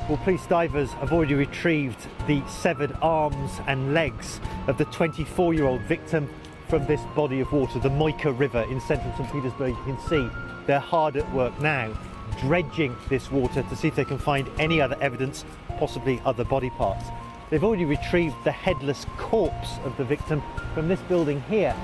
Well, police divers have already retrieved the severed arms and legs of the 24-year-old victim from this body of water, the Moika River in central St. Petersburg. You can see they're hard at work now, dredging this water to see if they can find any other evidence, possibly other body parts. They've already retrieved the headless corpse of the victim from this building here,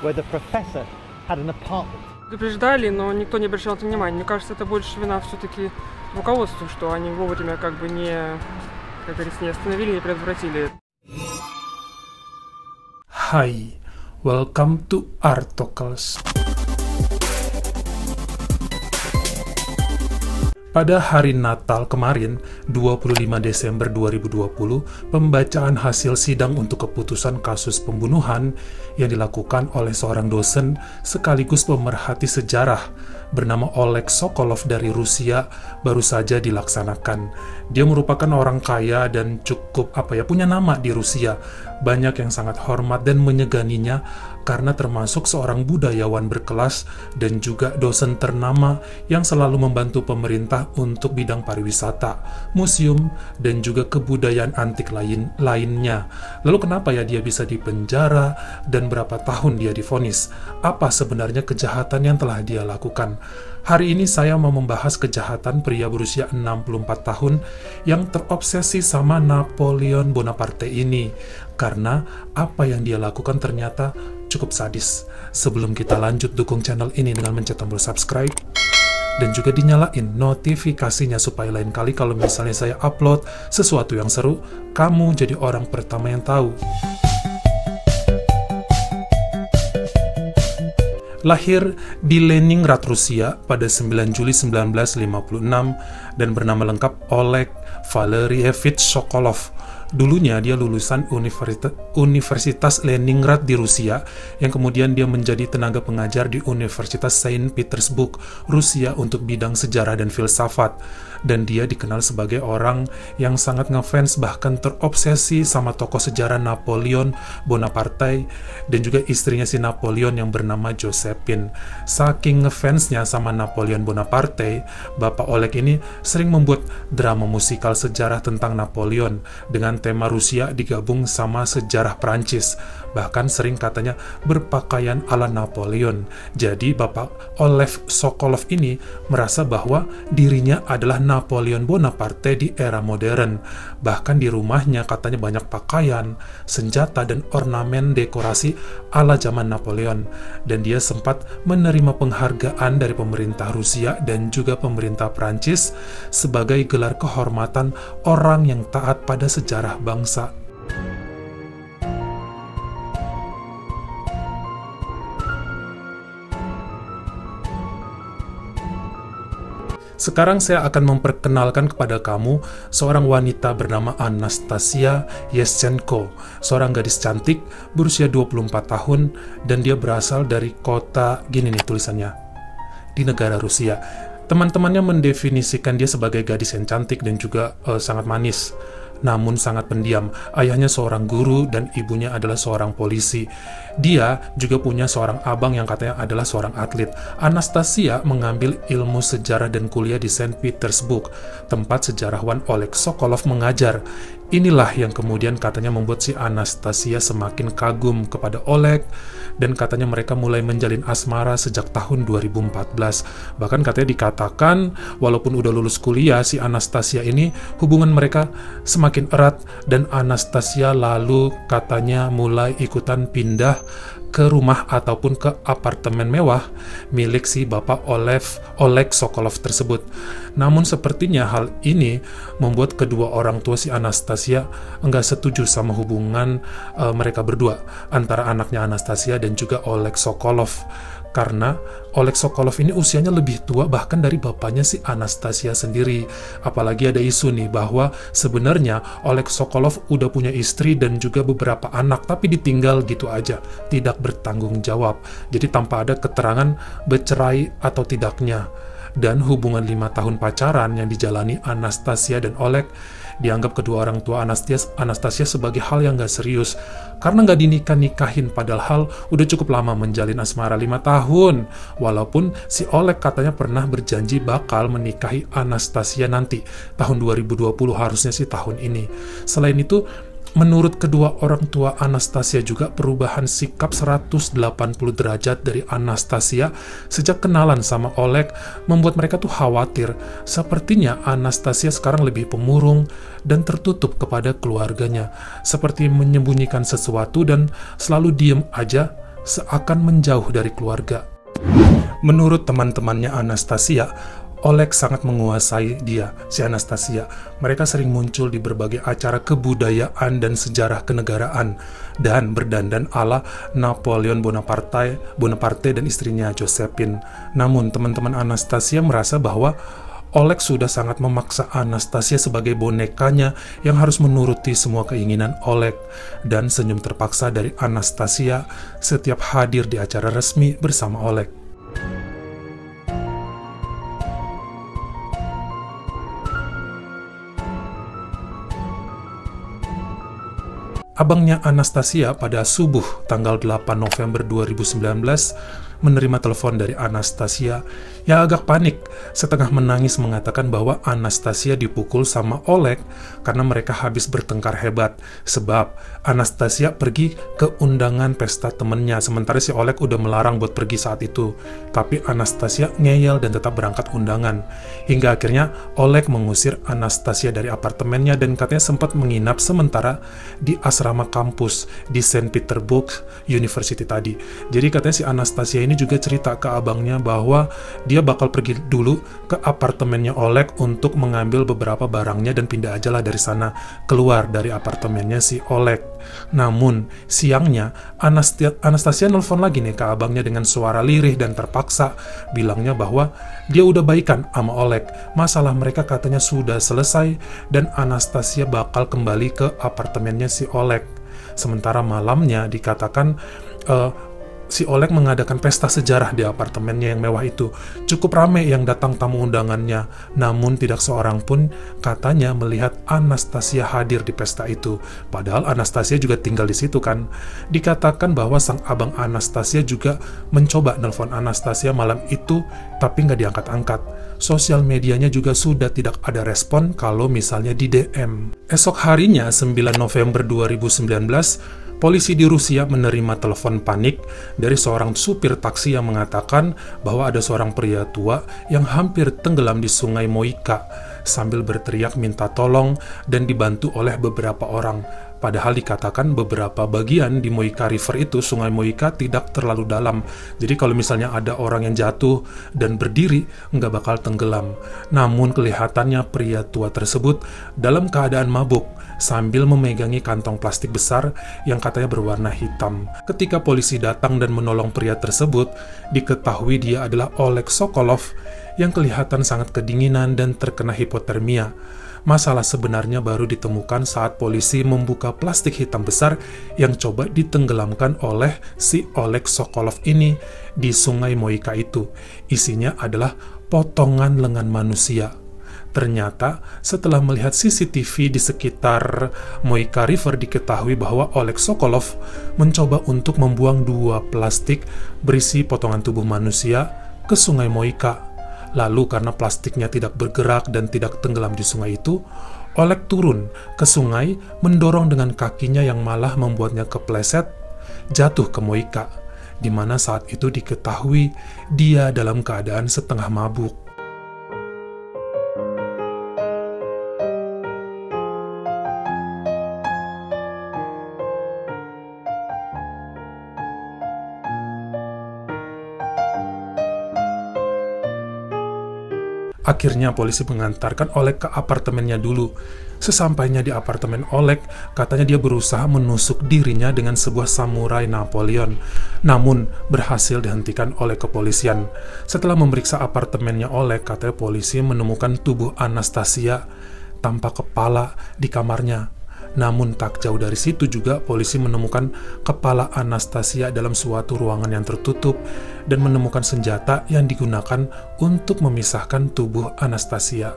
where the professor had an apartment. Предупреждали, но никто не обращал на это внимания. Мне кажется, это больше вина все-таки руководству, что они вовремя как бы не, как говорится, не остановили, не предотвратили. Hi, welcome to Artocles. Pada hari Natal kemarin, 25 Desember 2020, pembacaan hasil sidang untuk keputusan kasus pembunuhan yang dilakukan oleh seorang dosen sekaligus pemerhati sejarah bernama Oleg Sokolov dari Rusia baru saja dilaksanakan. Dia merupakan orang kaya dan cukup punya nama di Rusia. Banyak yang sangat hormat dan menyeganinya karena termasuk seorang budayawan berkelas dan juga dosen ternama yang selalu membantu pemerintah untuk bidang pariwisata, museum, dan juga kebudayaan antik lainnya. Lalu kenapa ya dia bisa dipenjara dan berapa tahun dia divonis? Apa sebenarnya kejahatan yang telah dia lakukan? Hari ini saya mau membahas kejahatan pria berusia 64 tahun yang terobsesi sama Napoleon Bonaparte ini, karena apa yang dia lakukan ternyata cukup sadis. Sebelum kita lanjut, dukung channel ini dengan mencet tombol subscribe dan juga dinyalain notifikasinya supaya lain kali kalau misalnya saya upload sesuatu yang seru, kamu jadi orang pertama yang tahu. Lahir di Leningrad, Rusia pada 9 Juli 1956 dan bernama lengkap Oleg Valerievich Sokolov. Dulunya dia lulusan Universitas Leningrad di Rusia, yang kemudian dia menjadi tenaga pengajar di Universitas Saint Petersburg, Rusia untuk bidang sejarah dan filsafat. Dan dia dikenal sebagai orang yang sangat ngefans bahkan terobsesi sama tokoh sejarah Napoleon Bonaparte dan juga istrinya si Napoleon yang bernama Josephine. Saking ngefansnya sama Napoleon Bonaparte, Bapak Oleg ini sering membuat drama musikal sejarah tentang Napoleon dengan tema Rusia digabung sama sejarah Prancis. Bahkan sering katanya berpakaian ala Napoleon. Jadi Bapak Oleg Sokolov ini merasa bahwa dirinya adalah Napoleon Bonaparte di era modern. Bahkan di rumahnya katanya banyak pakaian, senjata, dan ornamen dekorasi ala zaman Napoleon. Dan dia sempat menerima penghargaan dari pemerintah Rusia dan juga pemerintah Prancis sebagai gelar kehormatan orang yang taat pada sejarah bangsa. Sekarang saya akan memperkenalkan kepada kamu seorang wanita bernama Anastasia Yashchenko, seorang gadis cantik berusia 24 tahun dan dia berasal dari kota, gini nih tulisannya, di negara Rusia. Teman-temannya mendefinisikan dia sebagai gadis yang cantik dan juga sangat manis, namun sangat pendiam. Ayahnya seorang guru dan ibunya adalah seorang polisi. Dia juga punya seorang abang yang katanya adalah seorang atlet. Anastasia mengambil ilmu sejarah dan kuliah di Saint Petersburg, tempat sejarawan Oleg Sokolov mengajar. Inilah yang kemudian katanya membuat si Anastasia semakin kagum kepada Oleg, dan katanya mereka mulai menjalin asmara sejak tahun 2014. Bahkan katanya dikatakan walaupun udah lulus kuliah, si Anastasia ini hubungan mereka semakin erat, dan Anastasia lalu katanya mulai ikutan pindah ke rumah ataupun ke apartemen mewah milik si Bapak Oleg Sokolov tersebut. Namun sepertinya hal ini membuat kedua orang tua si Anastasia enggak setuju sama hubungan mereka berdua, antara anaknya Anastasia dan juga Oleg Sokolov. Karena Oleg Sokolov ini usianya lebih tua bahkan dari bapaknya si Anastasia sendiri. Apalagi ada isu nih bahwa sebenarnya Oleg Sokolov udah punya istri dan juga beberapa anak, tapi ditinggal gitu aja, tidak bertanggung jawab. Jadi tanpa ada keterangan bercerai atau tidaknya. dan hubungan 5 tahun pacaran yang dijalani Anastasia dan Oleg dianggap kedua orang tua Anastasia sebagai hal yang gak serius karena gak dinikah-nikahin, padahal udah cukup lama menjalin asmara 5 tahun. Walaupun si Oleg katanya pernah berjanji bakal menikahi Anastasia nanti tahun 2020, harusnya sih tahun ini. Selain itu, menurut kedua orang tua Anastasia juga perubahan sikap 180 derajat dari Anastasia sejak kenalan sama Oleg membuat mereka tuh khawatir. Sepertinya Anastasia sekarang lebih pemurung dan tertutup kepada keluarganya, seperti menyembunyikan sesuatu dan selalu diem aja, seakan menjauh dari keluarga. Menurut teman-temannya Anastasia, Oleg sangat menguasai dia, si Anastasia. Mereka sering muncul di berbagai acara kebudayaan dan sejarah kenegaraan, dan berdandan ala Napoleon Bonaparte dan istrinya Josephine. Namun, teman-teman Anastasia merasa bahwa Oleg sudah sangat memaksa Anastasia sebagai bonekanya yang harus menuruti semua keinginan Oleg, dan senyum terpaksa dari Anastasia setiap hadir di acara resmi bersama Oleg. Abangnya Anastasia pada subuh tanggal 8 November 2019 menerima telepon dari Anastasia yang agak panik, setengah menangis mengatakan bahwa Anastasia dipukul sama Oleg karena mereka habis bertengkar hebat, sebab Anastasia pergi ke undangan pesta temennya, sementara si Oleg udah melarang buat pergi saat itu. Tapi Anastasia ngeyel dan tetap berangkat undangan, hingga akhirnya Oleg mengusir Anastasia dari apartemennya dan katanya sempat menginap sementara di asrama kampus di St. Petersburg University tadi. Jadi katanya si Anastasia ini juga cerita ke abangnya bahwa dia bakal pergi dulu ke apartemennya Oleg untuk mengambil beberapa barangnya dan pindah aja lah dari sana, keluar dari apartemennya si Oleg. Namun siangnya Anastasia nelfon lagi nih ke abangnya dengan suara lirih dan terpaksa, bilangnya bahwa dia udah baikan sama Oleg, masalah mereka katanya sudah selesai dan Anastasia bakal kembali ke apartemennya si Oleg. Sementara malamnya dikatakan si Oleg mengadakan pesta sejarah di apartemennya yang mewah itu. Cukup ramai yang datang tamu undangannya, namun tidak seorang pun katanya melihat Anastasia hadir di pesta itu. Padahal Anastasia juga tinggal di situ kan. Dikatakan bahwa sang abang Anastasia juga mencoba nelpon Anastasia malam itu, tapi nggak diangkat-angkat. Sosial medianya juga sudah tidak ada respon kalau misalnya di DM. Esok harinya, 9 November 2019, polisi di Rusia menerima telepon panik dari seorang supir taksi yang mengatakan bahwa ada seorang pria tua yang hampir tenggelam di sungai Moika sambil berteriak minta tolong dan dibantu oleh beberapa orang. Padahal dikatakan beberapa bagian di Moika River itu, sungai Moika, tidak terlalu dalam. Jadi kalau misalnya ada orang yang jatuh dan berdiri, nggak bakal tenggelam. Namun kelihatannya pria tua tersebut dalam keadaan mabuk sambil memegangi kantong plastik besar yang katanya berwarna hitam. Ketika polisi datang dan menolong pria tersebut, diketahui dia adalah Oleg Sokolov yang kelihatan sangat kedinginan dan terkena hipotermia. Masalah sebenarnya baru ditemukan saat polisi membuka plastik hitam besar yang coba ditenggelamkan oleh si Oleg Sokolov ini di sungai Moika itu. Isinya adalah potongan lengan manusia. Ternyata setelah melihat CCTV di sekitar Moika River, diketahui bahwa Oleg Sokolov mencoba untuk membuang 2 plastik berisi potongan tubuh manusia ke sungai Moika. Lalu karena plastiknya tidak bergerak dan tidak tenggelam di sungai itu, Oleg turun ke sungai mendorong dengan kakinya yang malah membuatnya kepleset jatuh ke Moika, di mana saat itu diketahui dia dalam keadaan setengah mabuk. Akhirnya polisi mengantarkan Oleg ke apartemennya dulu. Sesampainya di apartemen Oleg, katanya dia berusaha menusuk dirinya dengan sebuah samurai Napoleon, namun berhasil dihentikan oleh kepolisian. Setelah memeriksa apartemennya Oleg, katanya polisi menemukan tubuh Anastasia tanpa kepala di kamarnya. Namun tak jauh dari situ juga polisi menemukan kepala Anastasia dalam suatu ruangan yang tertutup dan menemukan senjata yang digunakan untuk memisahkan tubuh Anastasia.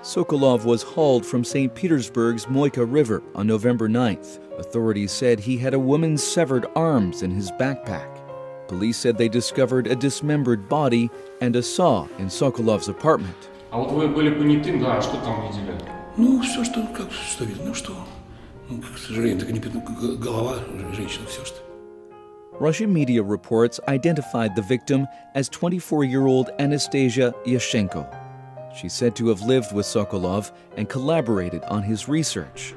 Sokolov was hauled from St. Petersburg's Moika River on November 9th. Authorities said he had a woman's severed arms in his backpack. Police said they discovered a dismembered body and a saw in Sokolov's apartment. А вот вы были понятым, да, а что там видели? Ну, все, что видно, что, к сожалению, так не голова женщины, все, что. Russian media reports identified the victim as 24-year-old Anastasia Yashchenko. She's said to have lived with Sokolov and collaborated on his research.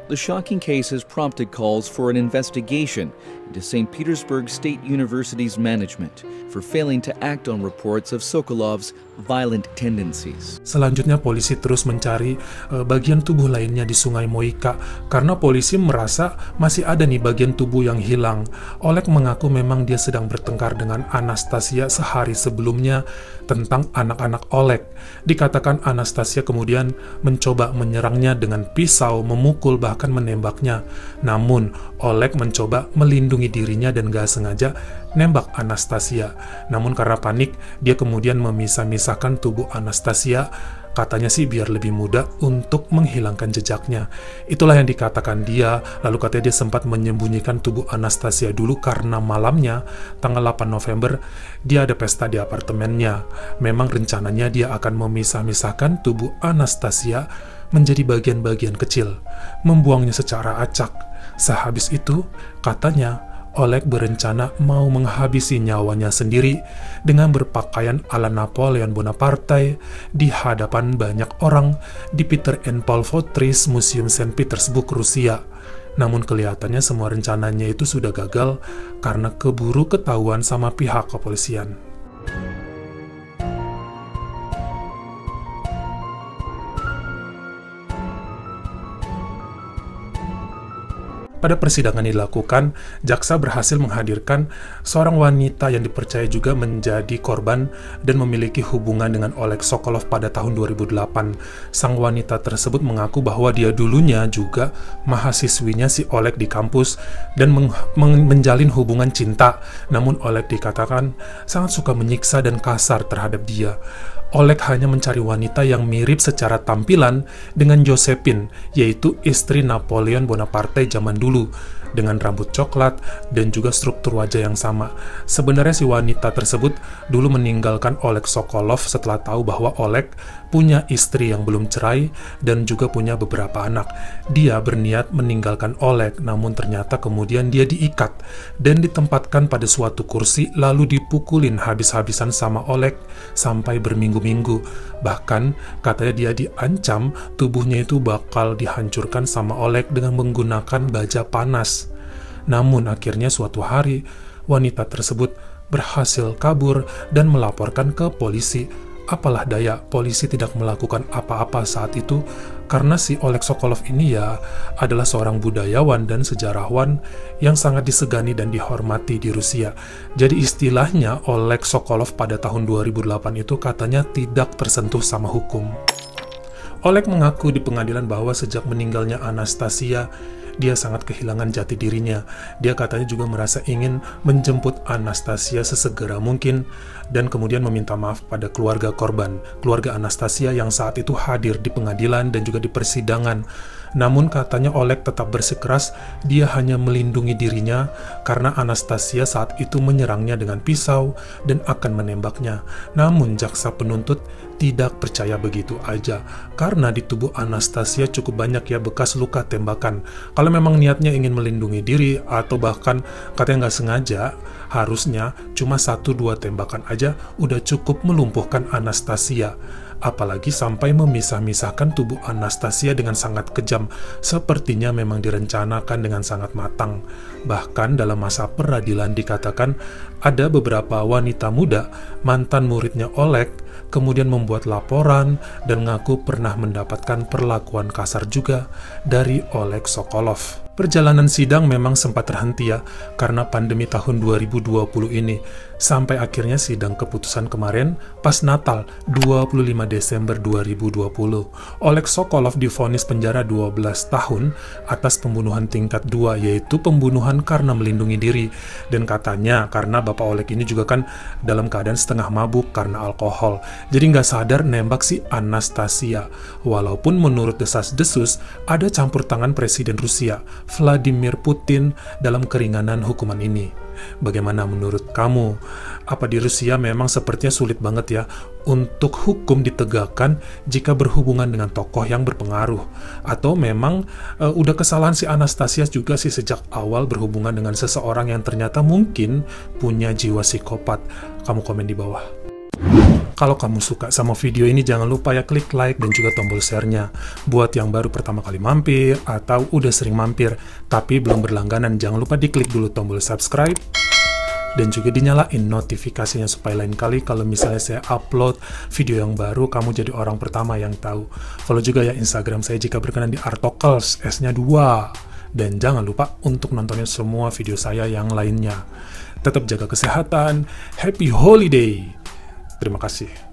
The shocking case has prompted calls for an investigation into St. Petersburg State University's management for failing to act on reports of Sokolov's violent tendencies. Selanjutnya polisi terus mencari bagian tubuh lainnya di Sungai Moika karena polisi merasa masih ada nih bagian tubuh yang hilang. Oleg mengaku memang dia sedang bertengkar dengan Anastasia sehari sebelumnya tentang anak-anak Oleg. Dikatakan Anastasia kemudian mencoba menyerangnya dengan pisau, memukul, bahkan menembaknya. Namun Oleg mencoba melindungi dirinya dan gak sengaja nembak Anastasia. Namun karena panik, dia kemudian memisah-misahkan tubuh Anastasia. Katanya sih biar lebih mudah untuk menghilangkan jejaknya. Itulah yang dikatakan dia. Lalu katanya dia sempat menyembunyikan tubuh Anastasia dulu karena malamnya, tanggal 8 November, dia ada pesta di apartemennya. Memang rencananya dia akan memisah-misahkan tubuh Anastasia menjadi bagian-bagian kecil, membuangnya secara acak. Sehabis itu, katanya Oleg berencana mau menghabisi nyawanya sendiri dengan berpakaian ala Napoleon Bonaparte di hadapan banyak orang di Peter and Paul Fortress Museum St. Petersburg, Rusia. Namun kelihatannya semua rencananya itu sudah gagal karena keburu ketahuan sama pihak kepolisian. Pada persidangan yang dilakukan, jaksa berhasil menghadirkan seorang wanita yang dipercaya juga menjadi korban dan memiliki hubungan dengan Oleg Sokolov pada tahun 2008. Sang wanita tersebut mengaku bahwa dia dulunya juga mahasiswinya si Oleg di kampus dan menjalin hubungan cinta. Namun Oleg dikatakan sangat suka menyiksa dan kasar terhadap dia. Oleg hanya mencari wanita yang mirip secara tampilan dengan Josephine, yaitu istri Napoleon Bonaparte zaman dulu, dengan rambut coklat dan juga struktur wajah yang sama. Sebenarnya si wanita tersebut dulu meninggalkan Oleg Sokolov setelah tahu bahwa Oleg punya istri yang belum cerai dan juga punya beberapa anak. Dia berniat meninggalkan Oleg, namun ternyata kemudian dia diikat dan ditempatkan pada suatu kursi lalu dipukulin habis-habisan sama Oleg sampai berminggu-minggu. Bahkan katanya dia diancam tubuhnya itu bakal dihancurkan sama Oleg dengan menggunakan baja panas. Namun akhirnya suatu hari wanita tersebut berhasil kabur dan melaporkan ke polisi. Apalah daya, polisi tidak melakukan apa-apa saat itu karena si Oleg Sokolov ini ya adalah seorang budayawan dan sejarawan yang sangat disegani dan dihormati di Rusia. Jadi istilahnya Oleg Sokolov pada tahun 2008 itu katanya tidak tersentuh sama hukum. Oleg mengaku di pengadilan bahwa sejak meninggalnya Anastasia, dia sangat kehilangan jati dirinya. Dia katanya juga merasa ingin menjemput Anastasia sesegera mungkin dan kemudian meminta maaf pada keluarga korban, keluarga Anastasia yang saat itu hadir di pengadilan dan juga di persidangan. Namun katanya Oleg tetap bersikeras dia hanya melindungi dirinya karena Anastasia saat itu menyerangnya dengan pisau dan akan menembaknya. Namun jaksa penuntut tidak percaya begitu aja karena di tubuh Anastasia cukup banyak ya bekas luka tembakan. Kalau memang niatnya ingin melindungi diri atau bahkan katanya nggak sengaja, harusnya cuma 1-2 tembakan aja udah cukup melumpuhkan Anastasia. Apalagi sampai memisah-misahkan tubuh Anastasia dengan sangat kejam, sepertinya memang direncanakan dengan sangat matang. Bahkan dalam masa peradilan dikatakan ada beberapa wanita muda, mantan muridnya Oleg, kemudian membuat laporan dan ngaku pernah mendapatkan perlakuan kasar juga dari Oleg Sokolov. Perjalanan sidang memang sempat terhenti ya, karena pandemi tahun 2020 ini. Sampai akhirnya sidang keputusan kemarin pas Natal 25 Desember 2020. Oleg Sokolov divonis penjara 12 tahun atas pembunuhan tingkat 2, yaitu pembunuhan karena melindungi diri. Dan katanya karena Bapak Oleg ini juga kan dalam keadaan setengah mabuk karena alkohol. Jadi nggak sadar nembak si Anastasia. Walaupun menurut desas-desus ada campur tangan Presiden Rusia Vladimir Putin dalam keringanan hukuman ini. Bagaimana menurut kamu? Apa di Rusia memang sepertinya sulit banget ya untuk hukum ditegakkan jika berhubungan dengan tokoh yang berpengaruh? Atau memang udah kesalahan si Anastasia juga sih sejak awal berhubungan dengan seseorang yang ternyata mungkin punya jiwa psikopat? Kamu komen di bawah. Kalau kamu suka sama video ini, jangan lupa ya klik like dan juga tombol share-nya. Buat yang baru pertama kali mampir atau udah sering mampir tapi belum berlangganan, jangan lupa diklik dulu tombol subscribe dan juga dinyalain notifikasinya supaya lain kali kalau misalnya saya upload video yang baru, kamu jadi orang pertama yang tahu. Follow juga ya Instagram saya jika berkenan di Artokels, S-nya 2. Dan jangan lupa untuk nontonin semua video saya yang lainnya. Tetap jaga kesehatan. Happy holiday! Terima kasih.